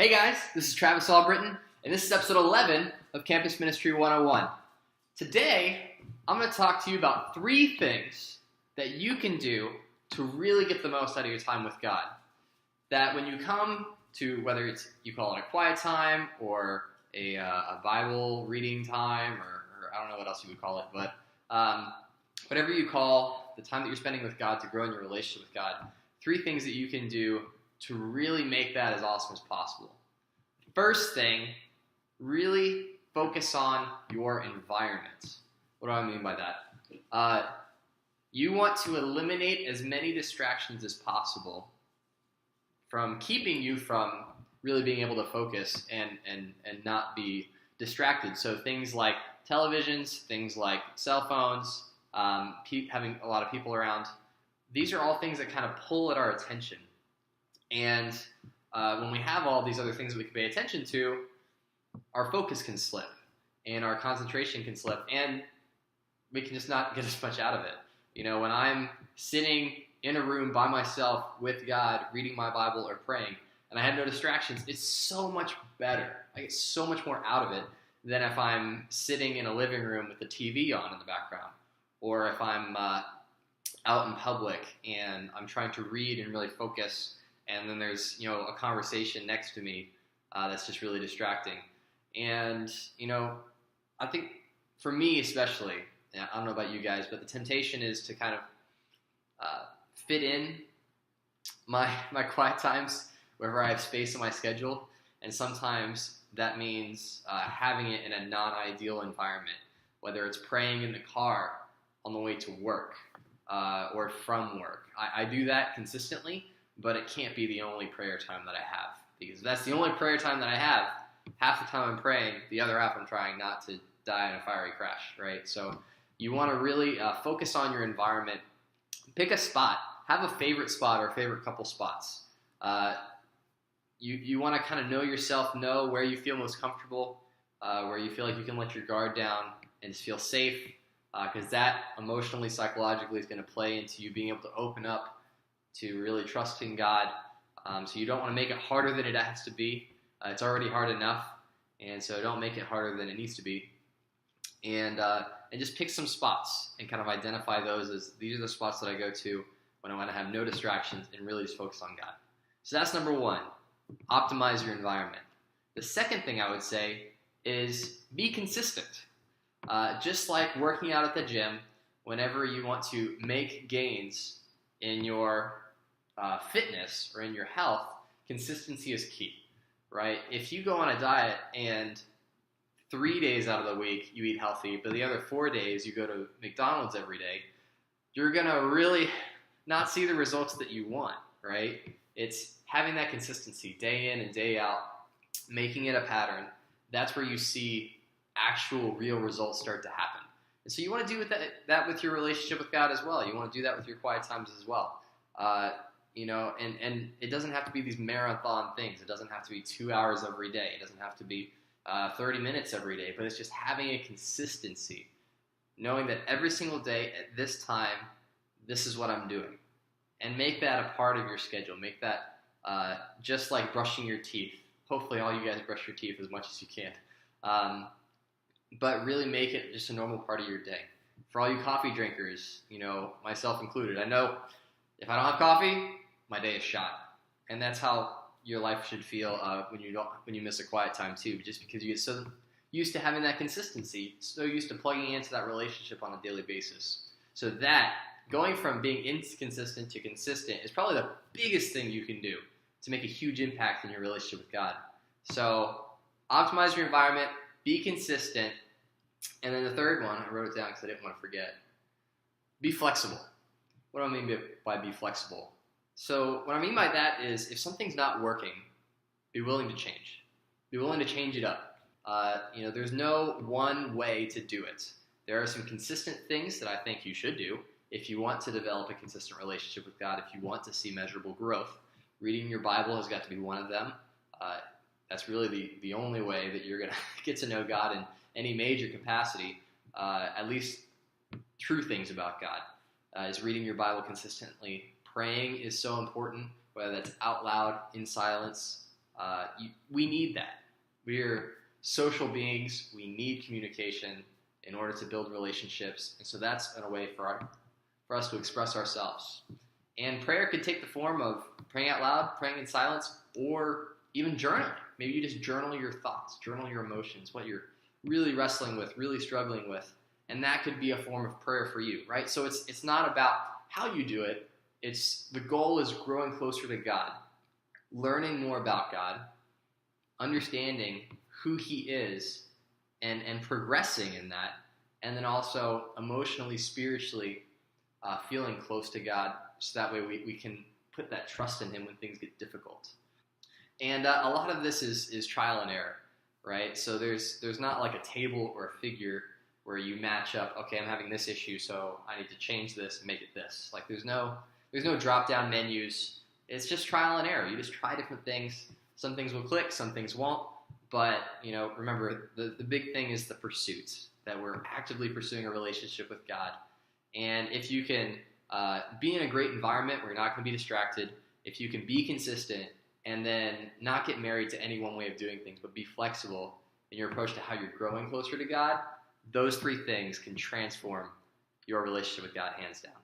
Hey guys, this is Travis Albritton, and this is episode 11 of Campus Ministry 101. Today, I'm going to talk to you about 3 things that you can do to really get the most out of your time with God. That when you come to, whether it's you call it a quiet time or a Bible reading time, or I don't know what else you would call it, but whatever you call the time that you're spending with God to grow in your relationship with God, 3 things that you can do to really make that as awesome as possible. First thing, really focus on your environment. What do I mean by that? You want to eliminate as many distractions as possible from keeping you from really being able to focus and not be distracted. So things like televisions, things like cell phones, having a lot of people around, these are all things that kind of pull at our attention. And when we have all these other things that we can pay attention to, our focus can slip, and our concentration can slip, and we can just not get as much out of it. You know, when I'm sitting in a room by myself with God, reading my Bible or praying, and I have no distractions, it's so much better. I get so much more out of it than if I'm sitting in a living room with the TV on in the background, or if I'm out in public and I'm trying to read and really focus, and then there's, a conversation next to me that's just really distracting. And, I think for me especially, I don't know about you guys, but the temptation is to kind of fit in my quiet times wherever I have space in my schedule. And sometimes that means having it in a non-ideal environment, whether it's praying in the car on the way to work or from work. I do that consistently, but it can't be the only prayer time that I have, because if that's the only prayer time that I have, half the time I'm praying, the other half I'm trying not to die in a fiery crash, right? So you want to really focus on your environment. Pick a spot. Have a favorite spot or a favorite couple spots. You want to kind of know yourself, know where you feel most comfortable, where you feel like you can let your guard down and just feel safe, because that emotionally, psychologically is going to play into you being able to open up to really trusting God. So you don't want to make it harder than it has to be. It's already hard enough, and so don't make it harder than it needs to be. And just pick some spots and kind of identify those as these are the spots that I go to when I want to have no distractions and really just focus on God. So that's number 1, optimize your environment. The second thing I would say is be consistent. Just like working out at the gym, whenever you want to make gains in your fitness or in your health, consistency is key, right? If you go on a diet and 3 days out of the week you eat healthy, but the other 4 days you go to McDonald's every day, you're going to really not see the results that you want, right? It's having that consistency day in and day out, making it a pattern. That's where you see actual real results start to happen. And so you want to do that with your relationship with God as well. You want to do that with your quiet times as well. And it doesn't have to be these marathon things. It doesn't have to be 2 hours every day. It doesn't have to be 30 minutes every day. But it's just having a consistency, knowing that every single day at this time, this is what I'm doing. And make that a part of your schedule. Make that just like brushing your teeth. Hopefully all you guys brush your teeth as much as you can. But really make it just a normal part of your day. For all you coffee drinkers, myself included, I know if I don't have coffee, my day is shot. And that's how your life should feel when you miss a quiet time too, just because you get so used to having that consistency, so used to plugging into that relationship on a daily basis. So that, going from being inconsistent to consistent is probably the biggest thing you can do to make a huge impact in your relationship with God. So optimize your environment, be consistent, and then the third one, I wrote it down because I didn't want to forget, be flexible. What do I mean by be flexible? So what I mean by that is if something's not working, be willing to change. Be willing to change it up. There's no one way to do it. There are some consistent things that I think you should do if you want to develop a consistent relationship with God, if you want to see measurable growth. Reading your Bible has got to be one of them. That's really the only way that you're going to get to know God in any major capacity, at least true things about God, is reading your Bible consistently. Praying is so important, whether that's out loud, in silence, We need that. We're social beings. We need communication in order to build relationships, and so that's a way for us to express ourselves. And prayer could take the form of praying out loud, praying in silence, or even journaling. Maybe you just journal your thoughts, journal your emotions, what you're really wrestling with, really struggling with, and that could be a form of prayer for you, right? So it's not about how you do it. The goal is growing closer to God, learning more about God, understanding who He is, and progressing in that, and then also emotionally, spiritually feeling close to God, so that way we can put that trust in Him when things get difficult. And a lot of this is trial and error, right? So there's not like a table or a figure where you match up, okay, I'm having this issue, so I need to change this and make it this. Like there's no drop-down menus. It's just trial and error. You just try different things. Some things will click, some things won't. But, remember, the big thing is the pursuit, that we're actively pursuing a relationship with God. And if you can be in a great environment where you're not going to be distracted, if you can be consistent and then not get married to any one way of doing things, but be flexible in your approach to how you're growing closer to God, those three things can transform your relationship with God hands down.